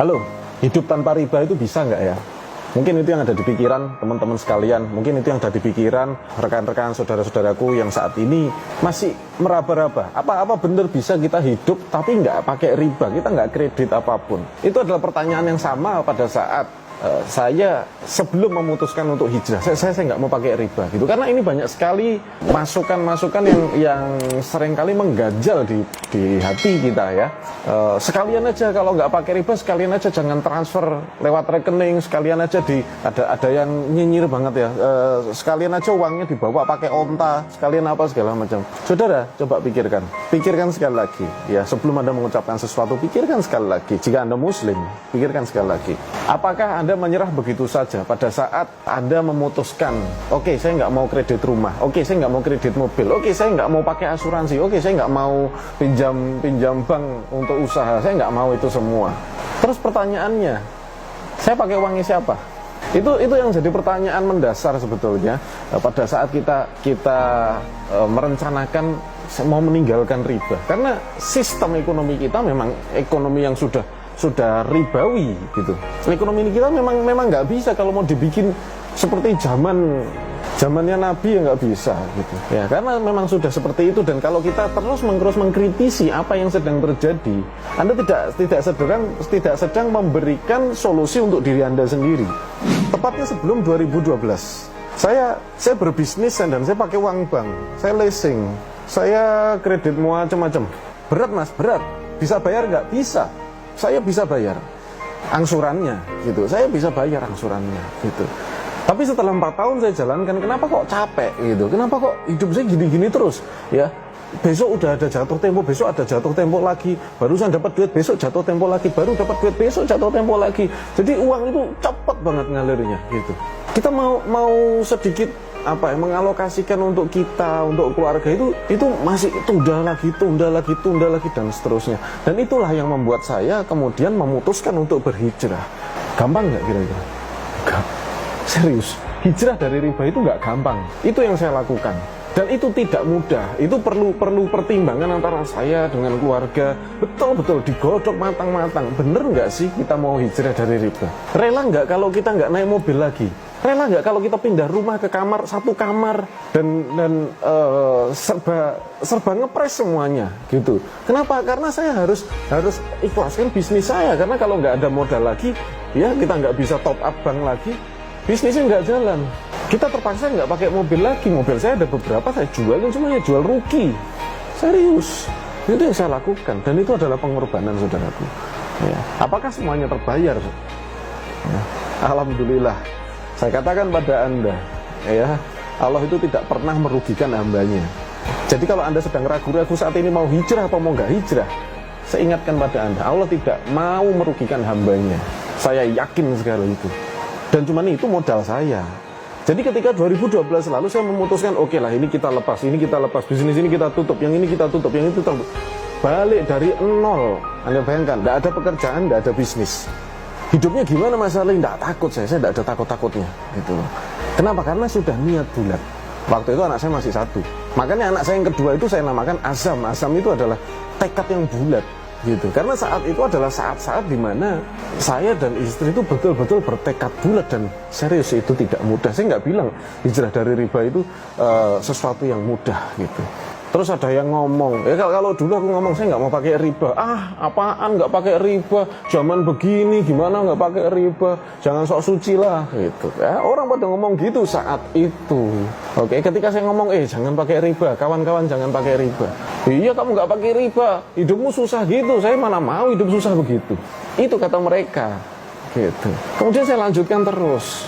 Halo, hidup tanpa riba itu bisa nggak ya? Mungkin itu yang ada di pikiran teman-teman sekalian. Mungkin itu yang ada di pikiran rekan-rekan saudara-saudaraku yang saat ini masih meraba-raba. Apa benar bisa kita hidup tapi nggak pakai riba? Kita nggak kredit apapun. Itu adalah pertanyaan yang sama pada saat saya sebelum memutuskan untuk hijrah. Saya nggak mau pakai riba gitu. Karena ini banyak sekali masukan-masukan yang seringkali mengganjal di hati kita ya. Sekalian aja kalau nggak pakai riba, sekalian aja jangan transfer lewat rekening, sekalian aja ada yang nyinyir banget ya. Sekalian aja uangnya dibawa pakai onta, sekalian apa segala macam. Saudara, coba pikirkan sekali lagi ya. Sebelum Anda mengucapkan sesuatu, pikirkan sekali lagi. Jika Anda Muslim, pikirkan sekali lagi. Apakah Anda menyerah begitu saja pada saat Anda memutuskan, oke, saya nggak mau kredit rumah, oke, saya nggak mau kredit mobil, oke, saya nggak mau pakai asuransi, oke, saya nggak mau pinjam bank untuk usaha, saya nggak mau itu semua. Terus pertanyaannya, saya pakai uangnya siapa? Itu yang jadi pertanyaan mendasar sebetulnya pada saat kita merencanakan mau meninggalkan riba. Karena sistem ekonomi kita memang ekonomi yang sudah ribawi gitu. Ekonomi kita memang nggak bisa kalau mau dibikin seperti zamannya Nabi ya nggak bisa gitu. Ya karena memang sudah seperti itu, dan kalau kita terus mengkritisi apa yang sedang terjadi, Anda tidak sedang memberikan solusi untuk diri Anda sendiri. Tepatnya sebelum 2012, saya berbisnis dan saya pakai uang bank, saya leasing, saya kredit macam-macam. Berat mas, berat. Bisa bayar nggak? Bisa. Saya bisa bayar angsurannya gitu. Saya bisa bayar angsurannya gitu. Tapi setelah 4 tahun saya jalankan, kenapa kok capek gitu? Kenapa kok hidup saya gini-gini terus? Ya, besok udah ada jatuh tempo, besok ada jatuh tempo lagi. Barusan dapat duit, besok jatuh tempo lagi. Baru dapat duit, besok jatuh tempo lagi. Jadi uang itu cepat banget ngalirnya gitu. Kita mau sedikit mengalokasikan untuk kita, untuk keluarga itu masih tunda lagi dan seterusnya. Dan itulah yang membuat saya kemudian memutuskan untuk berhijrah. Gampang nggak kira-kira? Serius, hijrah dari riba itu nggak gampang. Itu yang saya lakukan. Dan itu tidak mudah. Itu perlu pertimbangan antara saya dengan keluarga. Betul-betul digodok matang-matang. Bener nggak sih kita mau hijrah dari riba? Rela nggak kalau kita nggak naik mobil lagi? Rela nggak kalau kita pindah rumah ke satu kamar dan serba ngepres semuanya gitu? Kenapa? Karena saya harus ikhlaskan bisnis saya. Karena kalau nggak ada modal lagi, ya kita nggak bisa top up bank lagi, bisnisnya nggak jalan. Kita terpaksa nggak pakai mobil lagi. Mobil saya ada beberapa saya jualin, cuma ya jual rugi. Serius, itu yang saya lakukan, dan itu adalah pengorbanan saudaraku. Ya. Apakah semuanya terbayar? Ya. Alhamdulillah. Saya katakan pada Anda, ya, Allah itu tidak pernah merugikan hambanya. Jadi kalau Anda sedang ragu-ragu saat ini mau hijrah atau mau nggak hijrah, saya ingatkan pada Anda, Allah tidak mau merugikan hambanya. Saya yakin sekali itu. Dan cuma itu modal saya. Jadi ketika 2012 lalu saya memutuskan, oke lah ini kita lepas, bisnis ini kita tutup, yang ini kita tutup, yang itu tutup. Balik dari nol. Anda bayangkan, tidak ada pekerjaan, tidak ada bisnis. Hidupnya gimana Mas Ali? Tidak takut saya tidak ada takut-takutnya gitu loh. Kenapa? Karena sudah niat bulat. Waktu itu anak saya masih 1. Makanya anak saya yang kedua itu saya namakan Azam. Azam itu adalah tekad yang bulat gitu. Karena saat itu adalah saat-saat di mana saya dan istri itu betul-betul bertekad bulat dan serius. Itu tidak mudah. Saya nggak bilang hijrah dari riba itu sesuatu yang mudah gitu. Terus ada yang ngomong, ya kalau dulu aku ngomong saya nggak mau pakai riba. Apaan nggak pakai riba? Zaman begini gimana nggak pakai riba? Jangan sok suci lah gitu. Ya, orang pada ngomong gitu saat itu. Oke, ketika saya ngomong, jangan pakai riba, kawan-kawan jangan pakai riba. Iya kamu nggak pakai riba, hidupmu susah gitu. Saya mana mau hidup susah begitu. Itu kata mereka. Gitu. Kemudian saya lanjutkan terus.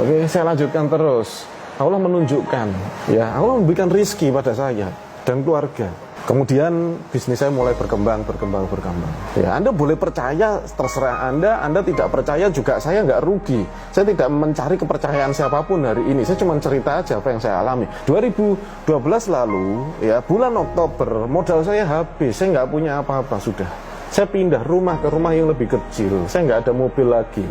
Oke, saya lanjutkan terus. Allah menunjukkan, ya Allah memberikan rizki pada saya dan keluarga. Kemudian bisnis saya mulai berkembang. Ya, Anda boleh percaya, terserah Anda tidak percaya juga saya nggak rugi. Saya tidak mencari kepercayaan siapapun hari ini. Saya cuma cerita aja apa yang saya alami. 2012 lalu, ya bulan Oktober, modal saya habis. Saya nggak punya apa-apa sudah. Saya pindah rumah ke rumah yang lebih kecil. Saya nggak ada mobil lagi.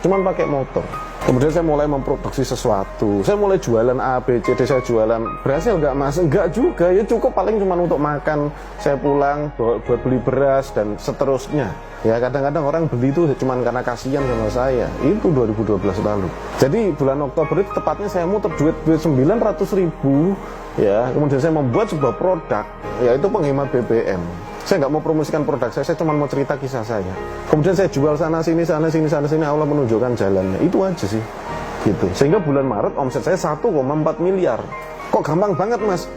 Cuman pakai motor. Kemudian saya mulai memproduksi sesuatu. Saya mulai jualan A, B, C, D. Saya jualan. Berhasil nggak mas? Enggak juga. Ya cukup paling cuma untuk makan. Saya pulang buat beli beras dan seterusnya. Ya kadang-kadang orang beli itu cuma karena kasihan sama saya. Itu 2012 lalu. Jadi bulan Oktober itu tepatnya saya muter duit 900.000 ya. Kemudian saya membuat sebuah produk, yaitu penghemat BBM. Saya nggak mau promosikan produk saya cuma mau cerita kisah saya. Kemudian saya jual sana sini, Allah menunjukkan jalannya. Itu aja sih. Gitu. Sehingga bulan Maret omset saya 1,4 miliar. Kok gampang banget mas?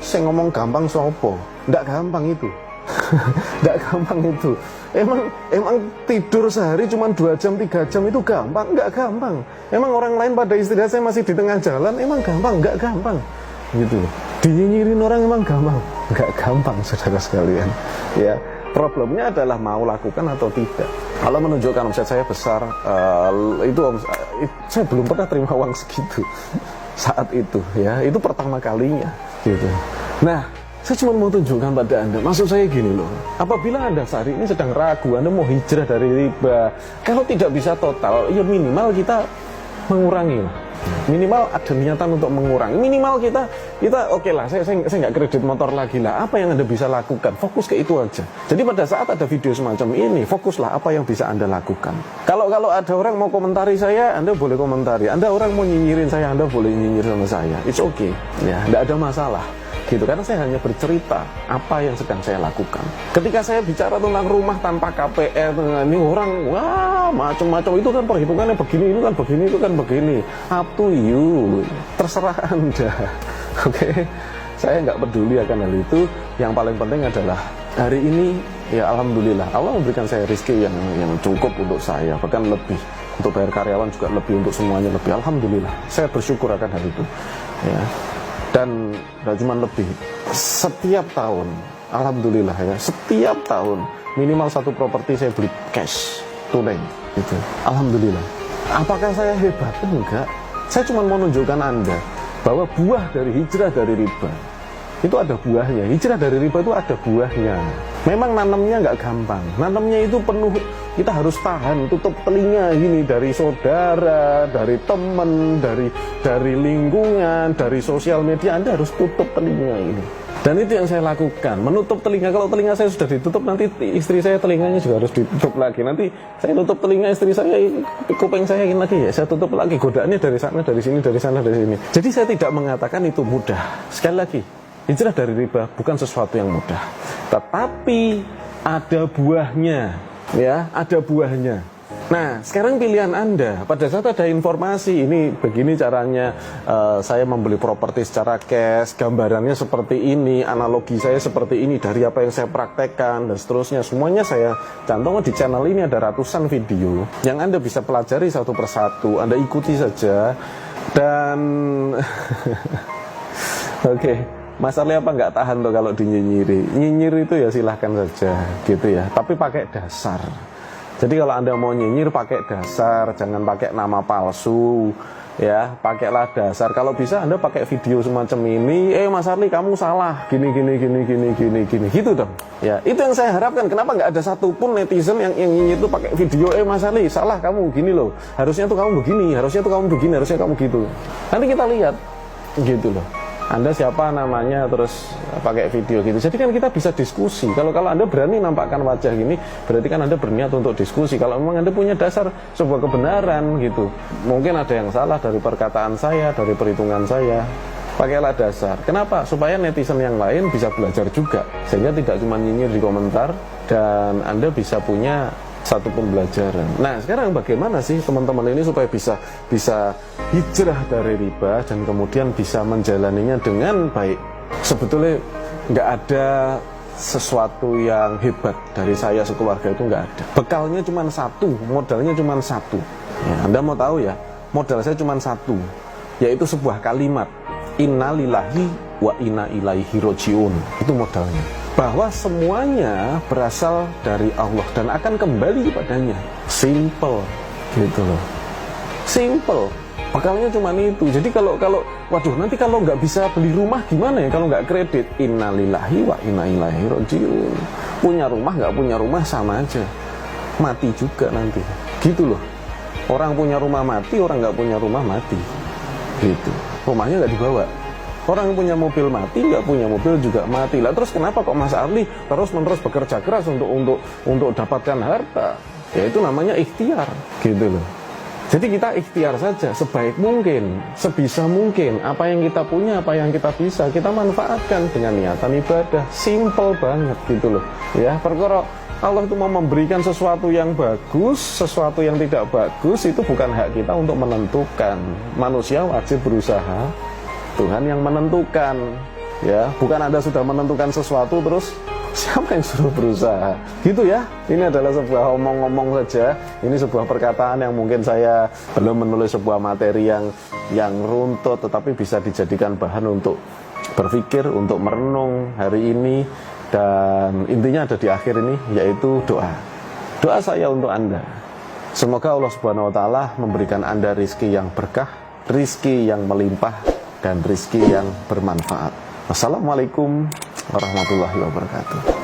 Saya ngomong gampang sopo? Nggak gampang itu. Nggak gampang itu. Emang tidur sehari cuma 2 jam 3 jam itu gampang? Nggak gampang. Emang orang lain pada istirahat, saya masih di tengah jalan, emang gampang? Nggak gampang gitu. Dinyinyirin orang emang gampang? Nggak gampang saudara sekalian ya. Problemnya adalah mau lakukan atau tidak. Kalau menunjukkan omset saya besar, saya belum pernah terima uang segitu saat itu ya. Itu pertama kalinya gitu. Nah, saya cuma mau tunjukkan pada Anda, maksud saya gini loh, apabila Anda saat ini sedang ragu, Anda mau hijrah dari riba, kalau tidak bisa total, ya minimal kita mengurangi lah. Minimal ada niatan untuk mengurangi. Minimal kita oke lah, saya nggak kredit motor lagi lah. Apa yang Anda bisa lakukan? Fokus ke itu aja. Jadi pada saat ada video semacam ini, fokuslah apa yang bisa Anda lakukan. Kalau ada orang mau komentari saya, Anda boleh komentari. Orang mau nyinyirin saya, Anda boleh nyinyir sama saya. It's okay, ya, nggak ada masalah. Gitu, karena saya hanya bercerita apa yang sedang saya lakukan. Ketika saya bicara tentang rumah tanpa KPR, ini orang wah macam-macam, itu kan perhitungannya begini, itu kan begini. Up to you, terserah Anda. Oke. Saya nggak peduli akan hal itu. Yang paling penting adalah hari ini ya alhamdulillah Allah memberikan saya rezeki yang cukup untuk saya, bahkan lebih untuk bayar karyawan, juga lebih untuk semuanya lebih. Alhamdulillah, saya bersyukur akan hal itu. Ya. Dan gak cuma lebih, setiap tahun, alhamdulillah ya, setiap tahun minimal 1 properti saya beli cash tunai gitu. Alhamdulillah. Apakah saya hebat? Enggak. Saya cuma mau menunjukkan Anda bahwa buah dari hijrah dari riba itu ada buahnya. Hijrah dari riba itu ada buahnya. Memang nanamnya nggak gampang. Nanamnya itu penuh, kita harus tahan, tutup telinga gini dari saudara, dari teman, dari lingkungan, dari sosial media. Anda harus tutup telinga ini. Dan itu yang saya lakukan, menutup telinga. Kalau telinga saya sudah ditutup, nanti istri saya telinganya juga harus ditutup lagi. Nanti saya tutup telinga istri saya, kuping saya ingin lagi, ya saya tutup lagi. Godaannya dari sana, dari sini, dari sana, dari sini. Jadi saya tidak mengatakan itu mudah. Sekali lagi, hijrah dari riba bukan sesuatu yang mudah, tetapi ada buahnya, ya, ada buahnya. Nah, sekarang pilihan Anda. Pada saat ada informasi ini begini caranya saya membeli properti secara cash, gambarannya seperti ini, analogi saya seperti ini dari apa yang saya praktekkan dan seterusnya, semuanya saya cantumkan di channel ini. Ada ratusan video yang Anda bisa pelajari satu persatu, Anda ikuti saja. Dan oke. Mas Arli apa nggak tahan tuh kalau dinyinyiri? Nyinyir itu ya silahkan saja gitu ya, tapi pakai dasar. Jadi kalau Anda mau nyinyir pakai dasar, jangan pakai nama palsu ya, pakailah dasar. Kalau bisa Anda pakai video semacam ini, Mas Arli kamu salah, gini gitu dong. Ya, itu yang saya harapkan. Kenapa nggak ada satupun netizen yang nyinyir itu pakai video, Mas Arli salah kamu gini loh, harusnya tuh kamu begini, harusnya tuh kamu begini, harusnya kamu gitu. Nanti kita lihat gitu loh. Anda siapa namanya, terus pakai video gitu. Jadi kan kita bisa diskusi. Kalau Anda berani nampakkan wajah gini, berarti kan Anda berniat untuk diskusi. Kalau memang Anda punya dasar sebuah kebenaran gitu, mungkin ada yang salah dari perkataan saya, dari perhitungan saya, pakailah dasar. Kenapa? Supaya netizen yang lain bisa belajar juga, sehingga tidak cuma nyinyir di komentar, dan Anda bisa punya satu pembelajaran. Nah, sekarang bagaimana sih teman-teman ini supaya bisa hijrah dari riba dan kemudian bisa menjalaninya dengan baik? Sebetulnya nggak ada sesuatu yang hebat dari saya sekeluarga, itu nggak ada. Bekalnya cuma satu, modalnya cuma satu. Ya, Anda mau tahu ya, modal saya cuma satu, yaitu sebuah kalimat, Inna lillahi wa inna ilaihi rojiun. Itu modalnya. Bahwa semuanya berasal dari Allah dan akan kembali kepadanya. Simple gitu loh. Simple. Bekalnya cuma itu. Jadi kalau waduh, nanti kalau nggak bisa beli rumah gimana ya kalau nggak kredit? Innalillahi wa inna ilaihi rajiun. Punya rumah nggak punya rumah sama aja, mati juga nanti. Gitu loh. Orang punya rumah mati, orang nggak punya rumah mati. Gitu. Rumahnya nggak dibawa. Orang yang punya mobil mati, nggak punya mobil juga mati. Lah terus kenapa kok Mas Arli terus-menerus bekerja keras untuk dapatkan harta? Ya itu namanya ikhtiar, gitu loh. Jadi kita ikhtiar saja sebaik mungkin, sebisa mungkin. Apa yang kita punya, apa yang kita bisa, kita manfaatkan dengan niatan ibadah. Simple banget gitu loh. Ya, perkara Allah itu mau memberikan sesuatu yang bagus, sesuatu yang tidak bagus, itu bukan hak kita untuk menentukan. Manusia wajib berusaha, Tuhan yang menentukan. Ya, bukan Anda sudah menentukan sesuatu terus siapa yang suruh berusaha? Gitu ya. Ini adalah sebuah omong-omong saja. Ini sebuah perkataan yang mungkin saya belum menulis sebuah materi yang runtut, tetapi bisa dijadikan bahan untuk berpikir, untuk merenung hari ini. Dan intinya ada di akhir ini, yaitu doa. Doa saya untuk Anda. Semoga Allah Subhanahu wa Ta'ala memberikan Anda rizki yang berkah, rizki yang melimpah, dan rizki yang bermanfaat. Wassalamualaikum warahmatullahi wabarakatuh.